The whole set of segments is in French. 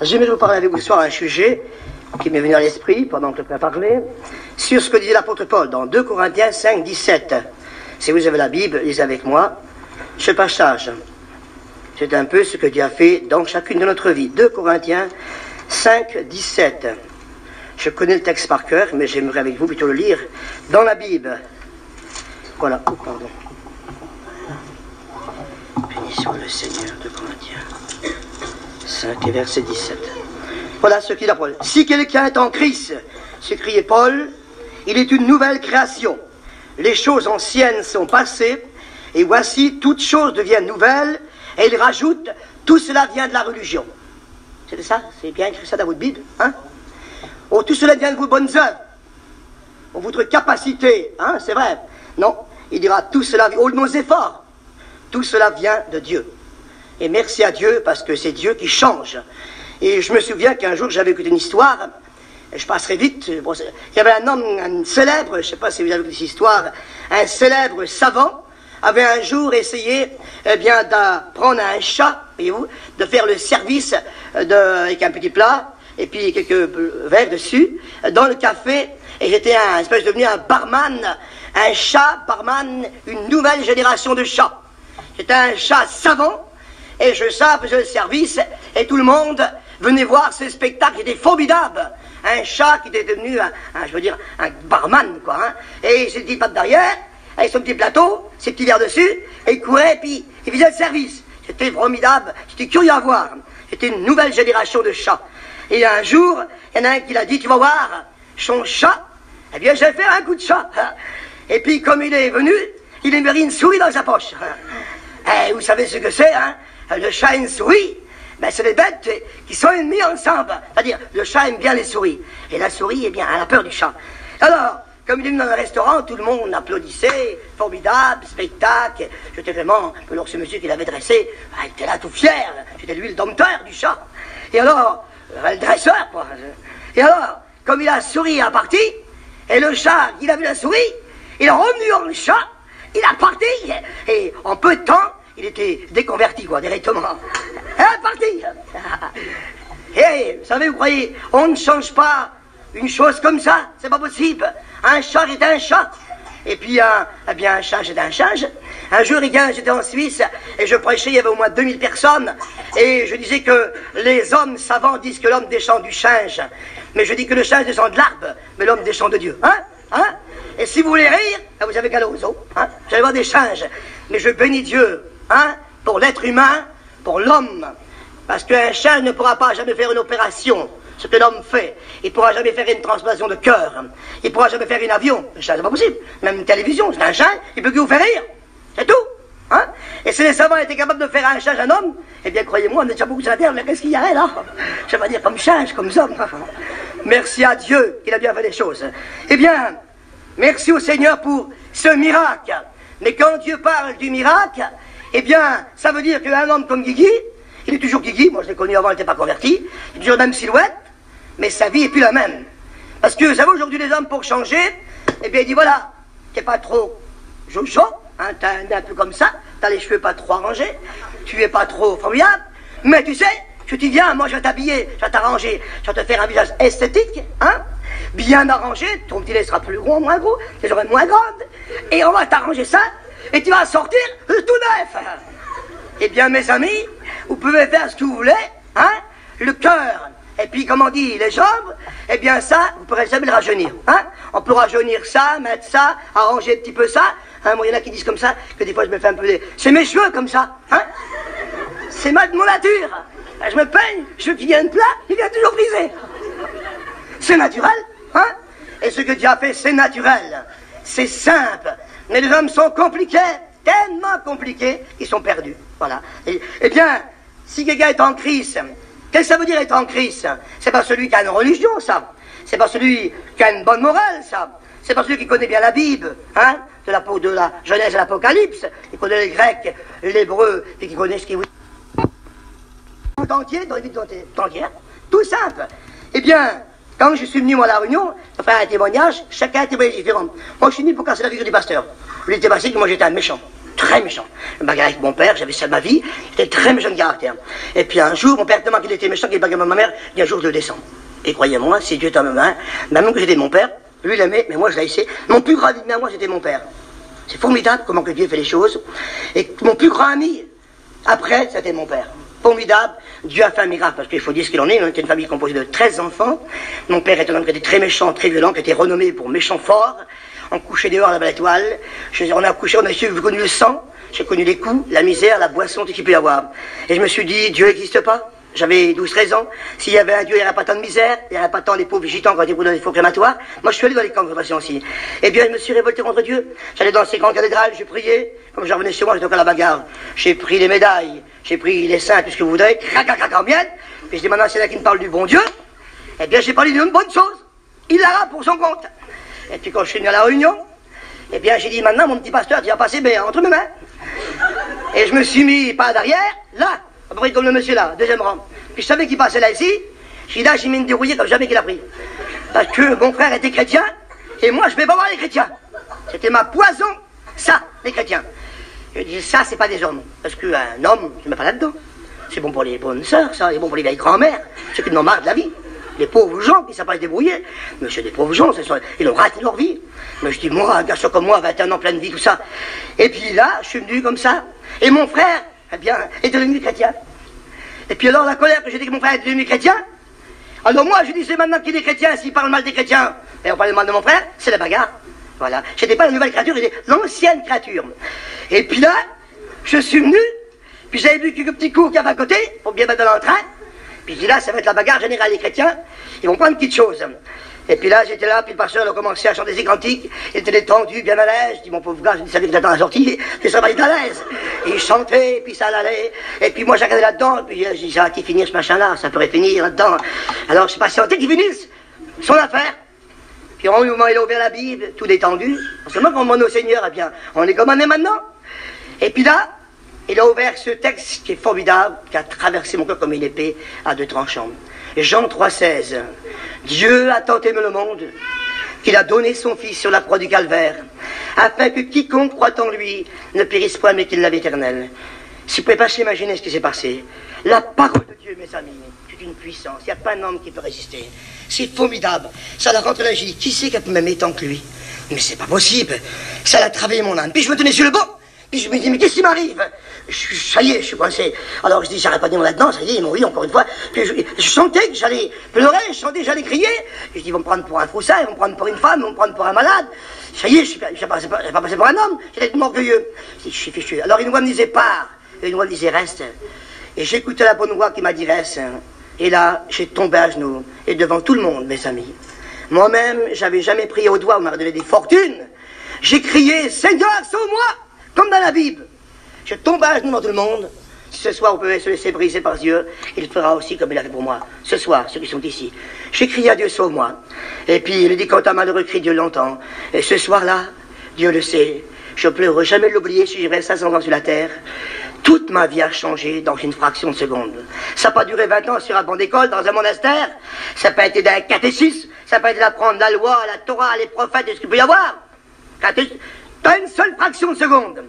J'aimerais vous parler avec vous ce soir un sujet qui m'est venu à l'esprit pendant que le père parlait, sur ce que disait l'apôtre Paul dans 2 Corinthiens 5, 17. Si vous avez la Bible, lisez avec moi ce passage. C'est un peu ce que Dieu a fait dans chacune de notre vie. 2 Corinthiens 5, 17. Je connais le texte par cœur, mais j'aimerais avec vous plutôt le lire dans la Bible. Voilà. Oh, pardon. Bénissons le Seigneur, 2 Corinthiens 5 et verset 17. Voilà ce qu'il a Paul. Si quelqu'un est en Christ, s'écriait Paul, il est une nouvelle création. Les choses anciennes sont passées, et voici, toutes choses deviennent nouvelles, et il rajoute, tout cela vient de la religion. C'est ça? C'est bien écrit ça dans votre Bible, hein? Oh, tout cela vient de vos bonnes œuvres, de votre capacité, hein? C'est vrai. Non, il dira, tout cela, oh, nos efforts, tout cela vient de Dieu. Et merci à Dieu, parce que c'est Dieu qui change. Et je me souviens qu'un jour, j'avais écouté une histoire, et je passerai vite, bon, il y avait un homme, un célèbre, je ne sais pas si vous avez écouté cette histoire, un célèbre savant, avait un jour essayé, eh bien, d'apprendre à un chat, voyez-vous, de faire le service avec un petit plat, et puis quelques verres dessus, dans le café, et j'étais un espèce devenu un barman, un chat, barman, une nouvelle génération de chats. J'étais un chat savant, et je faisais le service, et tout le monde venait voir ce spectacle, c'était formidable. Un chat qui était devenu, un barman, quoi, hein. Et ses petites pattes derrière, avec son petit plateau, ses petits verres dessus, et il courait, et puis il faisait le service. C'était formidable, j'étais curieux à voir. C'était une nouvelle génération de chats. Et un jour, il y en a un qui l'a dit, tu vas voir, son chat, eh bien, je vais faire un coup de chat. Et puis, comme il est venu, il a mis une souris dans sa poche. Et vous savez ce que c'est, hein? Le chat et une souris, ben, c'est des bêtes qui sont ennemies ensemble. C'est-à-dire, le chat aime bien les souris. Et la souris, eh bien, elle a peur du chat. Alors, comme il est venu dans un restaurant, tout le monde applaudissait, formidable, spectacle. J'étais vraiment, alors ce monsieur qui l'avait dressé, il était là tout fier. J'étais lui le dompteur du chat. Et alors, le dresseur, quoi. Et alors, comme il a souri à parti, et le chat, il a vu la souris, il est revenu en chat, il a parti, et en peu de temps, il était déconverti, quoi, directement. Et il est parti. Et, vous savez, vous croyez, on ne change pas une chose comme ça, c'est pas possible. Un chat est un chat. Et puis, un singe est un singe. Un jour, j'étais en Suisse, et je prêchais, il y avait au moins 2000 personnes, et je disais que les hommes savants disent que l'homme descend du singe. Mais je dis que le singe descend de l'arbre, mais l'homme descend de Dieu. Hein? Et si vous voulez rire, vous avez qu'à aller aux zoo, hein? Vous allez voir des singes. Mais je bénis Dieu, hein, pour l'être humain, pour l'homme. Parce qu'un singe ne pourra pas jamais faire une opération, ce que l'homme fait. Il ne pourra jamais faire une transplantation de cœur. Il ne pourra jamais faire un avion. Un singe, c'est pas possible. Même une télévision, c'est un singe, il peut que vous faire rire. C'est tout. Hein? Et si les savants étaient capables de faire un singe un homme, eh bien, croyez-moi, on est déjà beaucoup sur la terre, mais qu'est-ce qu'il y aurait là? Je vais pas dire comme singe, comme homme. Merci à Dieu qu'il a bien fait les choses. Eh bien, merci au Seigneur pour ce miracle. Mais quand Dieu parle du miracle, eh bien, ça veut dire qu'un homme comme Guigui, il est toujours Guigui, moi je l'ai connu avant, il n'était pas converti, il a toujours la même silhouette, mais sa vie n'est plus la même. Parce que, vous savez, aujourd'hui, les hommes, pour changer, eh bien, il dit, voilà, t'es pas trop jojo, hein, t'es un peu comme ça, t'as les cheveux pas trop arrangés, tu es pas trop formidable, mais tu sais, si tu viens, moi je vais t'habiller, je vais t'arranger, je vais te faire un visage esthétique, hein, bien arrangé, ton petit lait sera plus gros, moins gros, tes oreilles moins grandes, et on va t'arranger ça, et tu vas sortir tout neuf. Eh bien, mes amis, vous pouvez faire ce que vous voulez, hein, le cœur, et puis, comme on dit, les jambes, eh bien ça, vous ne pourrez jamais le rajeunir, hein. On peut rajeunir ça, mettre ça, arranger un petit peu ça, hein, moi, il y en a qui disent comme ça, que des fois je me fais un peu des... C'est mes cheveux comme ça, hein. C'est mon nature. Je me peigne, cheveux qui viennent plat, ils viennent toujours brisés. C'est naturel, hein. Et ce que Dieu a fait, c'est naturel. C'est simple. Mais les hommes sont compliqués, tellement compliqués, qu'ils sont perdus. Voilà. Eh bien, si quelqu'un est en Christ, qu'est-ce que ça veut dire être en Christ? C'est pas celui qui a une religion, ça. C'est pas celui qui a une bonne morale, ça. C'est pas celui qui connaît bien la Bible, hein, de la Genèse à l'Apocalypse, qui connaît les Grecs, l'hébreu, et qui connaît ce qui vous... Tout entier, dans les vies entières, tout simple. Eh bien, quand je suis venu moi à la Réunion, pour faire un témoignage, chacun a un témoignage différent. Moi, je suis venu pour casser la figure du pasteur. Lui était passé que moi j'étais un méchant. très méchant. Je me bagarrais avec mon père, j'avais ça ma vie, j'étais très méchant de caractère. Et puis un jour, mon père, tellement qu'il était méchant, qu'il bagarrait avec ma mère, il dit un jour je le descends. Et croyez-moi, si Dieu est en ma main, même que j'étais mon père, lui il aimait, mais moi je l'haïssais. Mon plus grand ami à moi, c'était mon père. C'est formidable comment que Dieu fait les choses. Et mon plus grand ami, après, c'était mon père. Formidable. Dieu a fait un miracle, parce qu'il faut dire ce qu'il en est. On était une famille composée de 13 enfants. Mon père était un homme qui était très méchant, très violent, qui était renommé pour méchant fort. On couchait dehors à la étoile. On a couché, on a connu le sang, j'ai connu les coups, la misère, la boisson, tout ce qu'il peut y avoir. Et je me suis dit, Dieu n'existe pas. J'avais 12-13 ans. S'il y avait un Dieu, il n'y aurait pas tant de misère, il n'y aurait pas tant les pauvres gitans quand ils étaient dans les faux crématoires. Moi, je suis allé dans les camps de concentration aussi. Eh bien, je me suis révolté contre Dieu. J'allais dans ces grandes cathédrales, je priais. Comme je revenais chez moi, j'étais encore à la bagarre. J'ai pris les médailles, j'ai pris les saints, tout ce que vous voudrez, crac, en miel. Puis je dis, maintenant, c'est là qui me parle du bon Dieu. Eh bien, j'ai parlé d'une bonne chose. Il l'aura pour son compte. Et puis, quand je suis venu à la réunion, eh bien, j'ai dit, maintenant, mon petit pasteur, tu vas passer bien entre mes mains. Et je me suis mis pas derrière, là. À peu près comme le monsieur là, deuxième rang. Puis je savais qu'il passait là ici. J'ai dit là, j'ai mis une dérouillée comme jamais qu'il a pris. Parce que mon frère était chrétien, et moi je vais pas voir les chrétiens. C'était ma poison, ça, les chrétiens. Je dis ça, c'est pas des hommes. Parce qu'un homme, je ne mets pas là-dedans. C'est bon pour les bonnes sœurs, ça, c'est bon pour les vieilles grand-mères, ceux qui n'ont marre de la vie. Les pauvres gens qui ne savent pas se débrouiller. Monsieur, des pauvres gens, ils ont raté leur vie. Mais je dis, moi, un garçon comme moi, 21 ans, pleine vie, tout ça. Et puis là, je suis venu comme ça. Et mon frère, eh bien, est devenu chrétien. Et puis alors, la colère que j'ai dit que mon frère est devenu chrétien, alors moi, je disais maintenant qu'il est chrétien, s'il parle mal des chrétiens, et on parlait mal de mon frère, c'est la bagarre. Voilà. J'étais pas la nouvelle créature, j'étais l'ancienne créature. Et puis là, je suis venu, puis j'avais vu quelques petits coups qu'il y avait à côté, pour bien mettre dans l'entrain. Puis je dis là, ça va être la bagarre générale des chrétiens, ils vont prendre une petite chose. Et puis là, j'étais là, puis le pasteur a commencé à chanter des cantiques, il était détendu, bien à l'aise. Je dis, mon pauvre gars, je savais que j'attends la sortie, je serais pas à l'aise. Et il chantait, puis ça allait, et puis moi, j'ai regardé là-dedans, puis je dis, ça va-t-il finir ce machin-là, ça pourrait finir là-dedans. Alors, je patientais qu'il finisse son affaire. Puis au moment où il a ouvert la Bible, tout détendu, parce que moi, quand on demande au Seigneur, eh bien, on est comme on est maintenant. Et puis là, il a ouvert ce texte qui est formidable, qui a traversé mon cœur comme une épée à deux tranchants. Jean 3,16. Dieu a tant aimé le monde qu'il a donné son Fils sur la croix du calvaire, afin que quiconque croit en lui ne périsse point, mais qu'il l'ait éternel. Si vous ne pouvez pas s'imaginer ce qui s'est passé, la parole de Dieu, mes amis, c'est une puissance. Il n'y a pas un homme qui peut résister. C'est formidable. Ça l'a rentré là, j'ai dit, qui c'est qui a pu m'aimer tant que lui? Mais c'est pas possible. Ça l'a travaillé mon âme. Puis je me tenais sur le banc. Puis je me dis, mais qu'est-ce qui m'arrive? Ça y est, je suis coincé. Alors je dis, j'arrête pas de dire là-dedans, ça y est, ils m'ont eu encore une fois. Puis je chantais que j'allais pleurer, je chantais que j'allais crier. Et je dis, ils vont me prendre pour un froussin, ils vont me prendre pour une femme, ils vont me prendre pour un malade. Ça y est, je ne pas passé pour un homme, j'étais tellement orgueilleux. Je dis, je suis fichu. Alors une voix me disait, pars, et une voix me disait, reste. Et j'écoutais la bonne voix qui m'a dit, reste. Et là, j'ai tombé à genoux, et devant tout le monde, mes amis. Moi-même, j'avais jamais prié au doigt, on m'a donné des fortunes. J'ai crié, Seigneur, sauve-moi, comme dans la Bible. Je tombe à genoux devant tout le monde. Si ce soir, vous pouvez se laisser briser par Dieu, il le fera aussi comme il a fait pour moi. Ce soir, ceux qui sont ici. J'ai crié à Dieu, sauve-moi. Et puis, il dit, quand un malheureux crie, Dieu l'entend. Et ce soir-là, Dieu le sait. Je ne pleurerai jamais l'oublier si je reste 500 ans sur la terre. Toute ma vie a changé dans une fraction de seconde. Ça n'a pas duré 20 ans sur un banc d'école, dans un monastère. Ça n'a pas été d'un catéchisme. Ça n'a pas été d'apprendre la loi, la Torah, les prophètes et ce qu'il peut y avoir. Dans une seule fraction de seconde.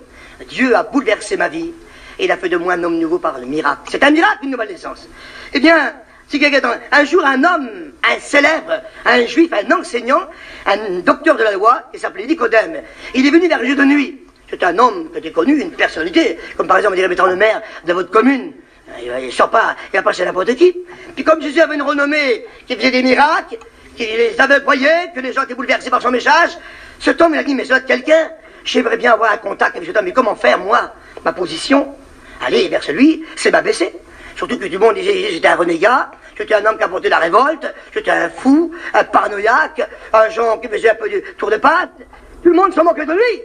Dieu a bouleversé ma vie et il a fait de moi un homme nouveau par le miracle. C'est un miracle, une nouvelle naissance. Eh bien, si quelqu'un, un jour, un homme, un célèbre, un juif, un enseignant, un docteur de la loi, qui s'appelait Nicodème, il est venu vers Jésus de nuit. C'est un homme que tu as connu, une personnalité, comme par exemple, on dirait, mettons le maire de votre commune. Il sort pas, il va passer n'importe qui. Puis comme Jésus avait une renommée qui faisait des miracles, qui les aveugles voyaient, que les gens étaient bouleversés par son message, cet homme, il a dit, mais ça doit être quelqu'un. J'aimerais bien avoir un contact avec cet homme, mais comment faire, moi? Ma position, aller vers celui, c'est m'abaisser. Surtout que tout le monde disait, j'étais un renégat, j'étais un homme qui a porté la révolte, j'étais un fou, un paranoïaque, un genre qui faisait un peu de tour de patte. Tout le monde se moquait de lui.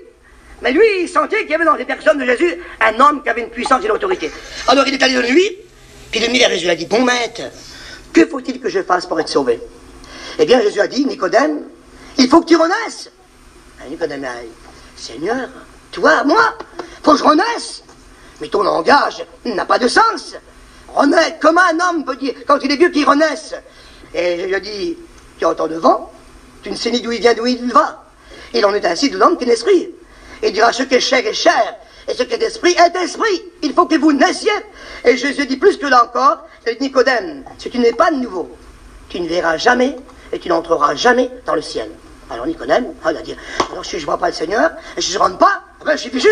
Mais lui, il sentait qu'il y avait dans les personnes de Jésus un homme qui avait une puissance et une autorité. Alors il est allé de lui, puis il est venu vers Jésus, il a dit, bon maître, que faut-il que je fasse pour être sauvé? Eh bien, Jésus a dit, Nicodème, il faut que tu renaisses. Nicodème a dit, Seigneur, toi, moi, faut que je renaisse. Mais ton langage n'a pas de sens. Renaître, comment un homme peut dire, quand il est vieux, qu'il renaisse? Et je lui ai dit, tu entends le vent, tu ne sais ni d'où il vient, d'où il va. Il en est ainsi de l'homme qui n'est l'esprit. Il dira, ce qui est chair, Et ce qui est esprit est esprit. Il faut que vous naissiez. Et Jésus dit plus que là encore, c'est Nicodème, si tu n'es pas de nouveau, tu ne verras jamais et tu n'entreras jamais dans le ciel. Alors Nicodème, il a dit, alors si je ne vois pas le Seigneur, et si je ne rentre pas, je suis fichu.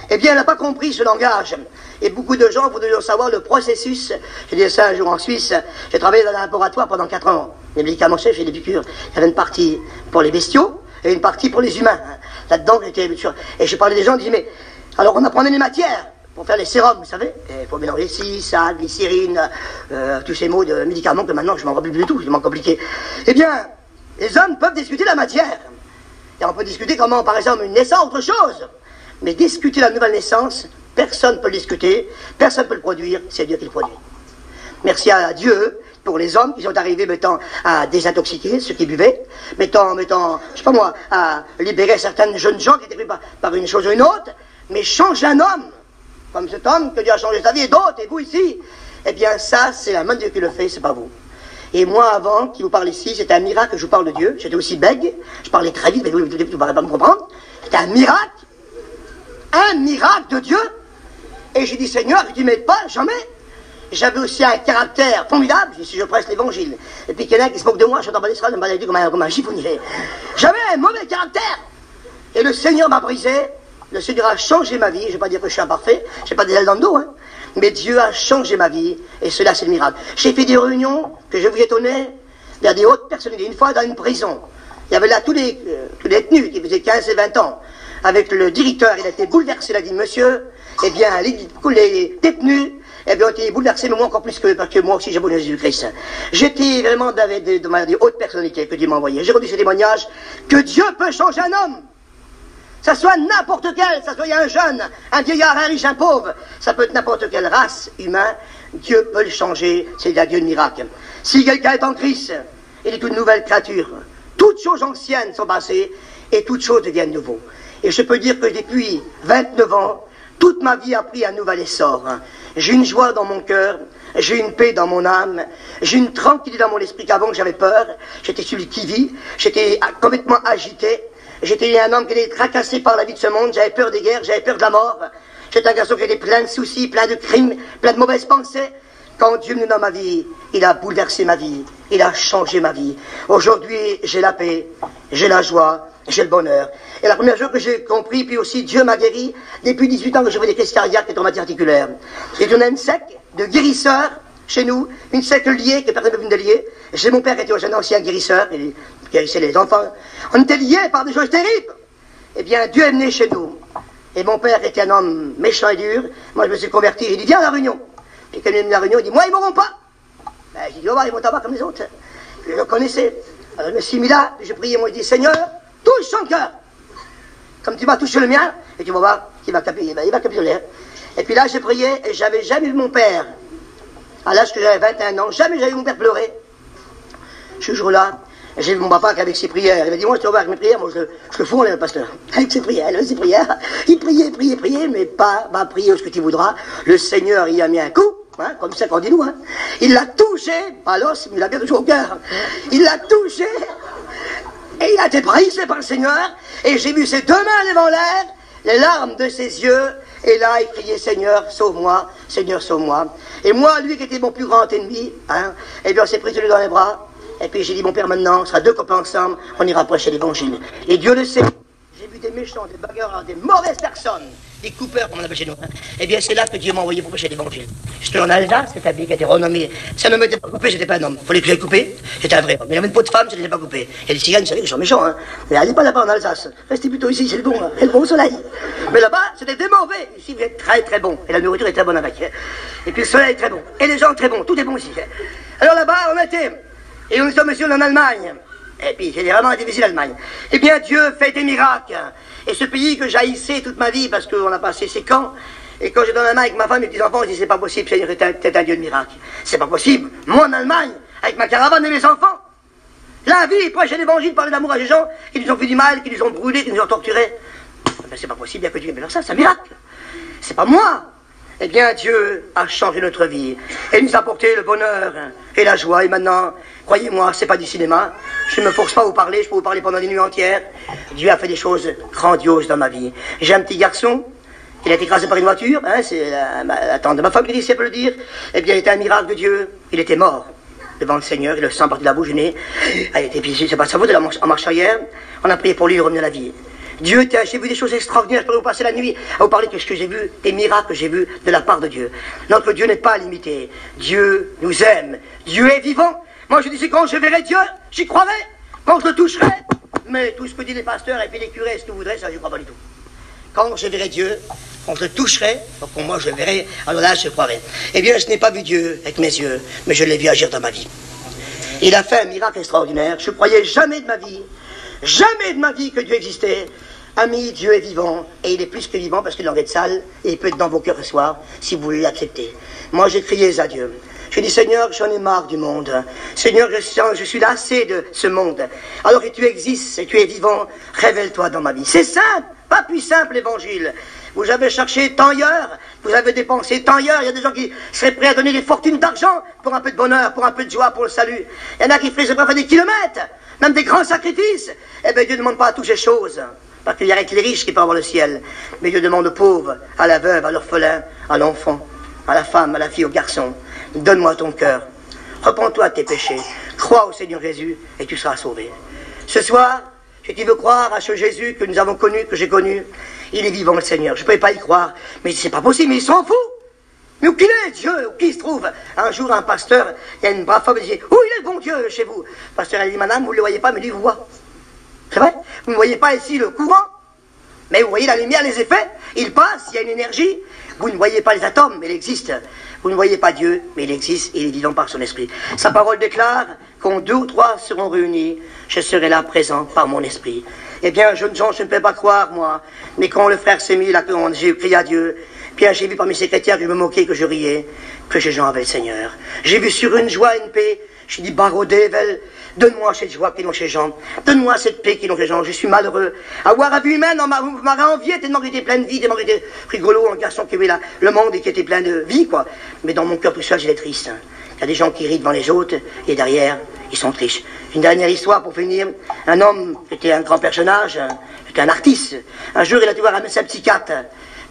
Eh bien, elle n'a pas compris ce langage. Et beaucoup de gens voudraient savoir le processus. J'ai dit ça un jour en Suisse, j'ai travaillé dans un laboratoire pendant 4 ans. Les médicaments chefs, j'ai des piqûres. Il y avait une partie pour les bestiaux et une partie pour les humains. Là-dedans, j'étais... Et je parlais des gens, je disais, mais alors on apprenait les matières pour faire les sérums, vous savez. Il faut mélanger ci, ça, glycérine, tous ces mots de médicaments que maintenant je m'en rappelle plus du tout, c'est tellement compliqué. Eh bien, les hommes peuvent discuter la matière. Et on peut discuter comment, par exemple, une naissance, autre chose. Mais discuter la nouvelle naissance, personne ne peut le discuter, personne ne peut le produire, c'est Dieu qui le produit. Merci à Dieu pour les hommes qui sont arrivés mettant à désintoxiquer ceux qui buvaient, mettant, je sais pas moi, à libérer certaines jeunes gens qui étaient pris par une chose ou une autre, mais changer un homme, comme cet homme que Dieu a changé sa vie, et d'autres, et vous ici, eh bien ça, c'est la main de Dieu qui le fait, c'est pas vous. Et moi, avant, qui vous parle ici, c'était un miracle que je vous parle de Dieu, j'étais aussi bègue, je parlais très vite, mais vous ne pourrez pas me comprendre, c'était un miracle de Dieu, et j'ai dit, Seigneur, tu ne m'aides pas, jamais. J'avais aussi un caractère formidable, si je presse l'évangile. Et puis quelqu'un qui se moque de moi, je suis en bas des strates, me dit comme un chiffonnier. J'avais un mauvais caractère. Et le Seigneur m'a brisé, le Seigneur a changé ma vie, je ne vais pas dire que je suis imparfait, je n'ai pas des ailes dans le dos, hein. Mais Dieu a changé ma vie, et cela c'est le miracle. J'ai fait des réunions, que je vous étonnais, vers des hautes personnalités. Une fois dans une prison, il y avait là tous les détenus qui faisaient 15 et 20 ans. Avec le directeur, il a été bouleversé, il a dit, monsieur, eh bien, les détenus, eh bien, ont été bouleversés, mais moi encore plus parce que moi aussi j'ai besoin de Jésus-Christ. J'étais vraiment dans des hautes personnalités que Dieu m'a envoyées. J'ai rendu ce témoignage que Dieu peut changer un homme. Ça soit n'importe quel, ça soit un jeune, un vieillard, un riche, un pauvre, ça peut être n'importe quelle race humaine, Dieu peut le changer, c'est un Dieu de miracle. Si quelqu'un est en Christ, il est une nouvelle créature. Toutes choses anciennes sont passées et toutes choses deviennent nouveaux. Et je peux dire que depuis 29 ans, toute ma vie a pris un nouvel essor. J'ai une joie dans mon cœur, j'ai une paix dans mon âme, j'ai une tranquillité dans mon esprit qu'avant que j'avais peur. J'étais celui qui vit, j'étais complètement agité. J'étais un homme qui était tracassé par la vie de ce monde, j'avais peur des guerres, j'avais peur de la mort. J'étais un garçon qui était plein de soucis, plein de crimes, plein de mauvaises pensées. Quand Dieu me donne ma vie, il a bouleversé ma vie, il a changé ma vie. Aujourd'hui, j'ai la paix, j'ai la joie, j'ai le bonheur. Et la première chose que j'ai compris, puis aussi Dieu m'a guéri, depuis 18 ans que je fais des crises cardiaques et traumatismes articulaires. J'ai donné une secte de guérisseurs chez nous, une secte liée, que personne ne peut venir lier. J'ai mon père qui était un ancien guérisseur, il guérissait les enfants. On était liés par des choses terribles. Eh bien, Dieu est venu chez nous. Et mon père était un homme méchant et dur. Moi, je me suis converti, j'ai dit, viens à la réunion. Et quand il est venu à la réunion, il dit, moi, ils ne mourront pas. Ben, j'ai dit, oh, bah, ils vont t'avoir comme les autres. Je le connaissais. Alors, je me suis mis là, j'ai prié, moi, je dis, Seigneur, touche son cœur. Comme tu vas toucher le mien, et tu vas voir qu'il va capituler. Et puis là, j'ai prié, et j'avais jamais vu mon père. À l'âge que j'avais 21 ans, jamais j'avais vu mon père pleurer. Ce jour-là, j'ai vu mon papa qu'avec ses prières, il m'a dit, moi, je te vois avec mes prières, moi, je le fous, le pasteur. Avec ses prières, il priait, mais pas prier ce que tu voudras. Le Seigneur, il a mis un coup, hein, comme ça qu'on dit nous, hein. Il l'a touché, pas l'os, mais il l'a bien touché au cœur. Il l'a touché, et il a été brisé par le Seigneur, et j'ai vu ses 2 mains devant l'air, les larmes de ses yeux, et là, il criait, Seigneur, sauve-moi, Seigneur, sauve-moi. Et moi, lui qui était mon plus grand ennemi, hein, eh bien, on s'est pris dans les bras, et puis j'ai dit, mon père, maintenant, on sera 2 copains ensemble, on ira prêcher l'évangile. Et Dieu le sait, j'ai vu des méchants, des bagarreurs, des mauvaises personnes, des coupeurs, comme on appelle chez nous. Hein. Eh bien, c'est là que Dieu m'a envoyé pour prêcher l'évangile. J'étais en Alsace, cet habit qui a été renommé. Si un homme n'était pas coupé, j'étais pas un homme. Il fallait que j'aille couper, j'étais un vrai homme. Mais il y avait une peau de femme, je n'étais pas coupé. Et les ciganes, vous savez, ils sont méchants, hein. Mais allez pas là-bas en Alsace. Restez plutôt ici, c'est le bon, hein. C'est le bon soleil. Mais là-bas, c'était des mauvais. Ici, vous êtes très très bon. Et la nourriture est très bonne avec. Hein. Et puis le soleil est très bon. Et les gens très bons. Tout est bon ici. Hein. Alors là-bas, on était. Et nous sommes monsieur en Allemagne. Et puis, c'est vraiment difficile l'Allemagne. Eh bien, Dieu fait des miracles. Et ce pays que j'haïssais toute ma vie, parce qu'on a passé ses camps, et quand j'étais en Allemagne avec ma femme et mes petits-enfants, je dis, c'est pas possible, Seigneur, t'es un Dieu de miracle. C'est pas possible. Moi, en Allemagne, avec ma caravane et mes enfants, la vie, prêcher l'évangile, parler d'amour à des gens qui nous ont fait du mal, qui nous ont brûlés, qui nous ont torturés. Ben, c'est pas possible, il y a que Dieu qui peut faire ça, c'est un miracle. C'est pas moi. Eh bien, Dieu a changé notre vie et nous a apporté le bonheur et la joie. Et maintenant, croyez-moi, c'est pas du cinéma. Je ne me force pas à vous parler, je peux vous parler pendant des nuits entières. Dieu a fait des choses grandioses dans ma vie. J'ai un petit garçon Il a été écrasé par une voiture, hein, c'est la tante de ma femme qui dit, si elle peut le dire. Eh bien, il était un miracle de Dieu. Il était mort devant le Seigneur, et le sang parti de la bouche du nez. Elle était pisée, c'est pas de sa faute, elle en marche arrière. On a prié pour lui, il revenait à la vie. Dieu, j'ai vu des choses extraordinaires, je pourrais vous passer la nuit à vous parler de ce que j'ai vu, des miracles que j'ai vus de la part de Dieu. Notre Dieu n'est pas limité. Dieu nous aime. Dieu est vivant. Moi, je disais, quand je verrai Dieu, j'y croirai. Quand je le toucherai. Mais tout ce que disent les pasteurs et puis les curés, ce que vous voudrez, ça, je ne crois pas du tout. Quand je verrai Dieu, quand je le toucherai, donc pour moi je le verrai, alors là je croirai. Eh bien, je n'ai pas vu Dieu avec mes yeux, mais je l'ai vu agir dans ma vie. Il a fait un miracle extraordinaire. Je ne croyais jamais de ma vie que Dieu existait. Ami, Dieu est vivant, et il est plus que vivant parce qu'il est dans votre salle, et il peut être dans vos cœurs ce soir, si vous voulez l'accepter. Moi, j'ai crié à Dieu. J'ai dit, Seigneur, j'en ai marre du monde. Seigneur, je suis lassé de ce monde. Alors que tu existes et tu es vivant, révèle-toi dans ma vie. C'est simple, pas plus simple l'évangile. Vous avez cherché tant ailleurs, vous avez dépensé tant ailleurs. Il y a des gens qui seraient prêts à donner des fortunes d'argent pour un peu de bonheur, pour un peu de joie, pour le salut. Il y en a qui seraient prêts à faire des kilomètres, même des grands sacrifices. Eh bien, Dieu ne demande pas à toutes ces choses. Parce qu'il y a avec les riches qui peuvent avoir le ciel. Mais Dieu demande aux pauvres, à la veuve, à l'orphelin, à l'enfant, à la femme, à la fille, au garçon. Donne-moi ton cœur. Repends-toi de tes péchés. Crois au Seigneur Jésus et tu seras sauvé. Ce soir, si tu veux croire à ce Jésus que nous avons connu, que j'ai connu, il est vivant le Seigneur. Je ne pouvais pas y croire, mais c'est pas possible, mais il s'en fout. Mais où qu'il est, Dieu, où qu'il se trouve? Un jour, un pasteur, il y a une brave femme qui dit, où il est le bon Dieu chez vous? Le pasteur, elle dit, madame, vous ne le voyez pas, mais lui, vous voit. C'est vrai? Vous ne voyez pas ici le courant, mais vous voyez la lumière, les effets. Il passe, il y a une énergie. Vous ne voyez pas les atomes, mais il existe. Vous ne voyez pas Dieu, mais il existe et il est vivant par son esprit. Sa parole déclare, quand 2 ou 3 seront réunis, je serai là présent par mon esprit. Eh bien, jeunes gens, je ne peux pas croire, moi. Mais quand le frère s'est mis là, quand j'ai crié à Dieu, bien j'ai vu parmi ces chrétiens que je me moquais, que je riais, que ces gens avaient le Seigneur. J'ai vu sur une joie, une paix. J'ai dit, Barodével, donne-moi cette joie qu'ils ont chez les gens. Donne-moi cette paix qu'ils ont chez les gens. Je suis malheureux. Avoir à vue humaine, on m'a envié tellement qu'il était plein de vie, tellement qu'il était rigolo, un garçon qui avait là, le monde et qui était plein de vie, quoi. Mais dans mon cœur tout seul, j'étais triste. Il y a des gens qui rient devant les autres, et derrière, ils sont tristes. Une dernière histoire pour finir. Un homme qui était un grand personnage, c'était un artiste. Un jour, il a dû voir un médecin psychiatre.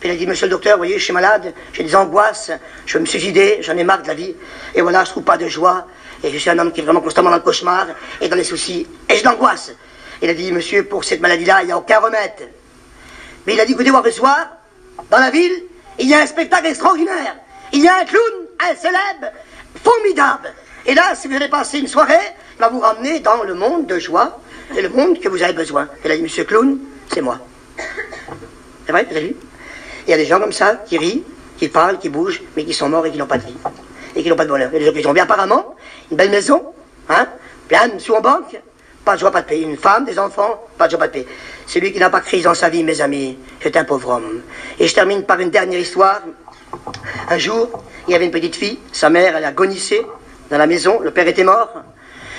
Puis il a dit, monsieur le docteur, vous voyez, je suis malade, j'ai des angoisses, je veux me suicider, j'en ai marre de la vie. Et voilà, je trouve pas de joie. Et je suis un homme qui est vraiment constamment dans le cauchemar et dans les soucis. Et je l'angoisse. Il a dit, monsieur, pour cette maladie-là, il n'y a aucun remède. Mais il a dit, écoutez, voir ce soir, dans la ville, il y a un spectacle extraordinaire. Il y a un clown, un célèbre, formidable. Et là, si vous allez passer une soirée, il va vous ramener dans le monde de joie et le monde que vous avez besoin. Il a dit, monsieur clown, c'est moi. C'est vrai, vous avez vu? Il y a des gens comme ça qui rient, qui parlent, qui bougent, mais qui sont morts et qui n'ont pas de vie. Et qui n'ont pas de bonheur. Il y a des gens qui sont bien apparemment, une belle maison, hein, plein de sous en banque, pas de joie, pas de paix. Une femme, des enfants, pas de joie, pas de paix. Celui qui n'a pas de crise dans sa vie, mes amis, c'est un pauvre homme. Et je termine par une dernière histoire. Un jour, il y avait une petite fille, sa mère, elle agonissait dans la maison, le père était mort.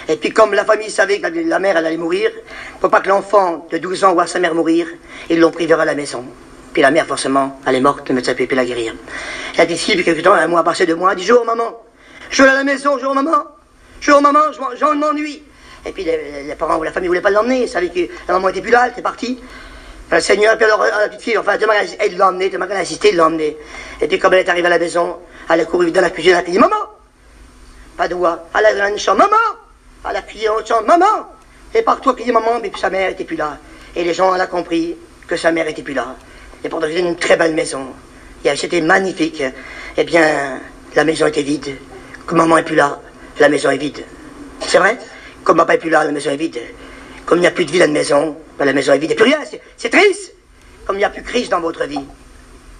Et puis comme la famille savait que la mère, elle allait mourir, pour pas que l'enfant de 12 ans voit sa mère mourir, ils l'ont pris vers la maison. Puis la mère, forcément, elle est morte, le médecin a pu la guérir. La petite fille, depuis quelque temps, un mois passé, 2 mois, elle dit, jour, maman, je vais à la maison, jour, maman, j'en m'ennuie. Et puis les parents ou la famille ne voulaient pas l'emmener, ils savaient que la maman était plus là, elle était partie. Le Seigneur, puis alors la petite fille, enfin, demain, elle l'a emmenée, demain, elle a insisté, il l'a emmenée. Et puis comme elle est arrivée à la maison, elle a couru dans la cuisine, elle a dit, maman, pas de voix, elle a dans une chambre, maman, elle a crié dans une chambre, maman, et partout a crié maman, mais sa mère n'était plus là. Et les gens, elle a compris que sa mère n'était plus là. Et pourtant, c'était une très belle maison. C'était magnifique. Eh bien, la maison était vide. Comme maman n'est plus là, la maison est vide. C'est vrai? Comme papa n'est plus là, la maison est vide. Comme il n'y a plus de vie dans la maison est vide. Et plus rien, c'est triste. Comme il n'y a plus de crise dans votre vie. Vous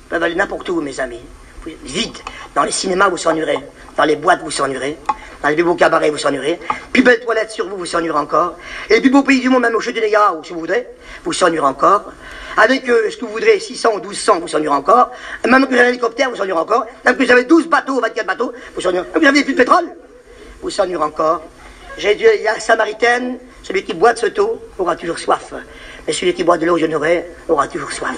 pouvez aller n'importe où, mes amis. Vide. Dans les cinémas, vous s'ennuierez. Dans les boîtes, vous s'ennuierez. Dans les plus beaux cabarets, vous s'ennuierez. Plus belles toilettes sur vous, vous s'ennuierez encore. Et les plus beaux pays du monde, même au Château des Niagara, si vous voudrez, vous s'ennuierez encore. Avec ce que vous voudrez, 600 ou 1200, vous s'ennuierez encore. Même que vous avez un hélicoptère, vous s'ennuierez encore. Même que vous avez 12 bateaux, 24 bateaux, vous s'ennuierez. Même que vous avez plus de pétrole, vous s'ennuierez encore. J'ai dit, il y a la Samaritaine, celui qui boit de ce eau aura toujours soif. Mais celui qui boit de l'eau générée aura toujours soif.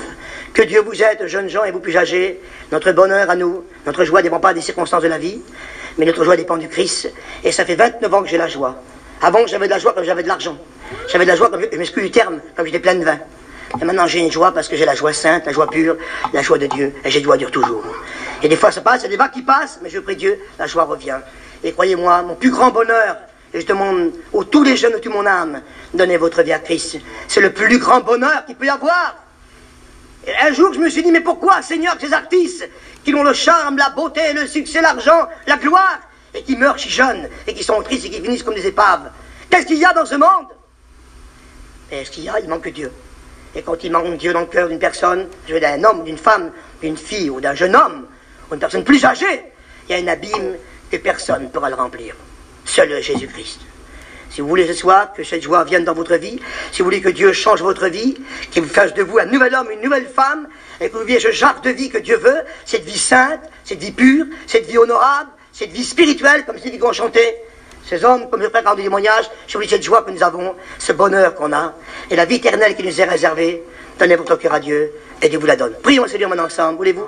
Que Dieu vous aide, jeunes gens et vous plus âgés. Notre bonheur à nous, notre joie ne dépend pas des circonstances de la vie, mais notre joie dépend du Christ. Et ça fait 29 ans que j'ai la joie. Avant, j'avais de la joie comme j'avais de l'argent. J'avais de la joie comme je m'excuse du terme, comme j'étais plein de vin. Et maintenant j'ai une joie parce que j'ai la joie sainte, la joie pure, la joie de Dieu, et j'ai de joie dure toujours. Et des fois ça passe, il y a des vagues qui passent, mais je prie Dieu, la joie revient. Et croyez-moi, mon plus grand bonheur, et je demande à tous les jeunes de toute mon âme, donnez votre vie à Christ. C'est le plus grand bonheur qu'il peut y avoir. Et un jour, je me suis dit, mais pourquoi, Seigneur, ces artistes qui ont le charme, la beauté, le succès, l'argent, la gloire, et qui meurent si jeunes, et qui sont tristes, et qui finissent comme des épaves? Qu'est-ce qu'il y a dans ce monde? Et ce qu'il y a, il manque Dieu. Et quand il manque Dieu dans le cœur d'une personne, je veux dire d'un homme, d'une femme, d'une fille, ou d'un jeune homme, ou une personne plus âgée, il y a un abîme que personne ne pourra le remplir. Seul Jésus-Christ. Si vous voulez ce soir que cette joie vienne dans votre vie, si vous voulez que Dieu change votre vie, qu'il vous fasse de vous un nouvel homme, une nouvelle femme, et que vous viviez ce genre de vie que Dieu veut, cette vie sainte, cette vie pure, cette vie honorable, cette vie spirituelle, comme c'est dit qu'on chantait, ces hommes, comme je ferai par des témoignages, je vous dis cette joie que nous avons, ce bonheur qu'on a, et la vie éternelle qui nous est réservée, donnez votre cœur à Dieu, et Dieu vous la donne. Prions le Seigneur maintenant ensemble, voulez-vous?